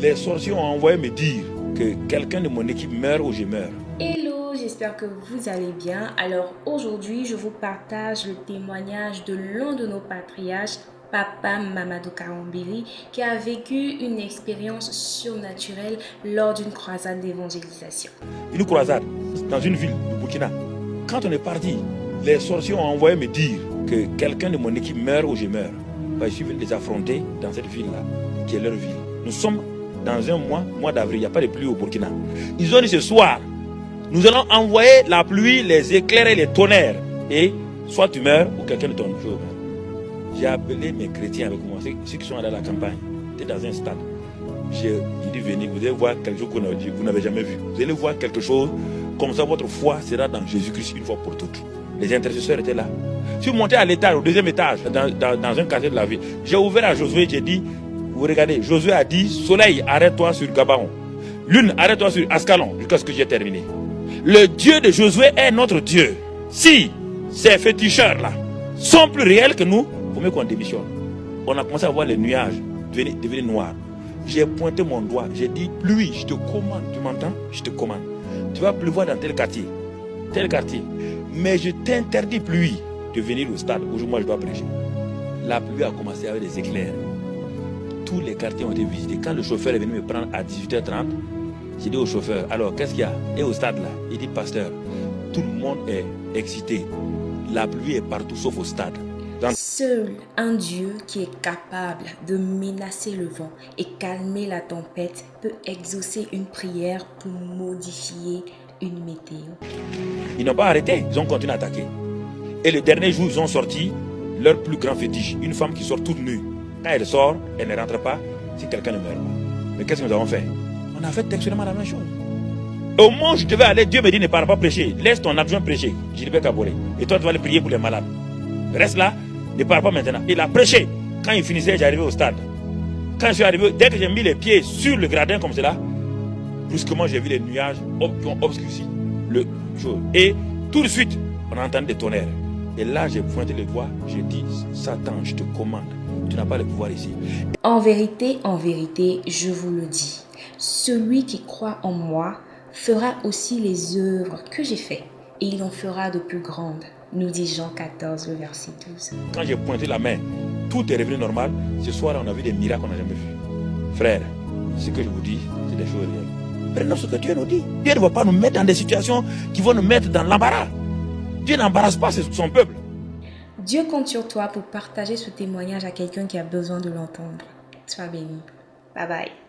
les sorciers ont envoyé me dire que quelqu'un de mon équipe meurt ou je meurs. Hello, j'espère que vous allez bien. Alors aujourd'hui, je vous partage le témoignage de l'un de nos patriarches, Papa Mamadou Karambili, qui a vécu une expérience surnaturelle lors d'une croisade d'évangélisation. Une croisade dans une ville du Burkina. Quand on est parti, les sorciers ont envoyé me dire que quelqu'un de mon équipe meurt ou je meurs. Je suis venu les affronter dans cette ville-là, qui est leur ville. Nous sommes dans un mois d'avril, il n'y a pas de pluie au Burkina. Ils ont dit ce soir, nous allons envoyer la pluie, les éclairs et les tonnerres. Et soit tu meurs ou quelqu'un de ton jour. J'ai appelé mes chrétiens avec moi, ceux qui sont allés à la campagne. J'étais dans un stade. J'ai dit venez, vous allez voir quelque chose que vous n'avez jamais vu. Vous allez voir quelque chose, comme ça votre foi sera dans Jésus-Christ une fois pour toutes. Les intercesseurs étaient là. Je suis monté à l'étage, au deuxième étage, dans un quartier de la ville. J'ai ouvert à Josué, j'ai dit, vous regardez, Josué a dit, soleil, arrête-toi sur Gabaon. Lune, arrête-toi sur Ascalon, jusqu'à ce que j'ai terminé. Le Dieu de Josué est notre Dieu. Si ces féticheurs-là sont plus réels que nous, il faut mieux qu'on démissionne. On a commencé à voir les nuages devenir noirs. J'ai pointé mon doigt, j'ai dit, pluie, je te commande, tu m'entends? Je te commande. Tu vas pleuvoir dans tel quartier. Mais je t'interdis, pluie, de venir au stade où moi je dois prêcher. La pluie a commencé avec des éclairs. Tous les quartiers ont été visités. Quand le chauffeur est venu me prendre à 18h30, j'ai dit au chauffeur, alors qu'est-ce qu'il y a? Et au stade là, il dit, pasteur, tout le monde est excité. La pluie est partout sauf au stade. Seul un Dieu qui est capable de menacer le vent et calmer la tempête peut exaucer une prière pour modifier une météo. Ils n'ont pas arrêté, ils ont continué à attaquer. Et le dernier jour, ils ont sorti leur plus grand fétiche, une femme qui sort toute nue. Quand elle sort, elle ne rentre pas si quelqu'un ne meurt pas. Mais qu'est-ce que nous avons fait? On a fait exactement la même chose. Au moment où je devais aller, Dieu me dit ne pars pas prêcher. Laisse ton adjoint prêcher, Gilbert Kaboré. Et toi, tu vas aller prier pour les malades. Reste là, ne pars pas maintenant. Il a prêché. Quand il finissait, j'arrivais au stade. Quand je suis arrivé, dès que j'ai mis les pieds sur le gradin comme cela, brusquement j'ai vu les nuages qui ont obscurci le jour. Et tout de suite, on a entendu des tonnerres. Et là, j'ai pointé le doigt, j'ai dit, Satan, je te commande, tu n'as pas le pouvoir ici. En vérité, je vous le dis, celui qui croit en moi fera aussi les œuvres que j'ai faites, et il en fera de plus grandes, nous dit Jean 14, le verset 12. Quand j'ai pointé la main, tout est revenu normal. Ce soir, on a vu des miracles qu'on n'a jamais vus. Frère, ce que je vous dis, c'est des choses réelles. Prenons ce que Dieu nous dit. Dieu ne va pas nous mettre dans des situations qui vont nous mettre dans l'embarras. Dieu n'embarrasse pas son peuple. Dieu compte sur toi pour partager ce témoignage à quelqu'un qui a besoin de l'entendre. Sois béni. Bye bye.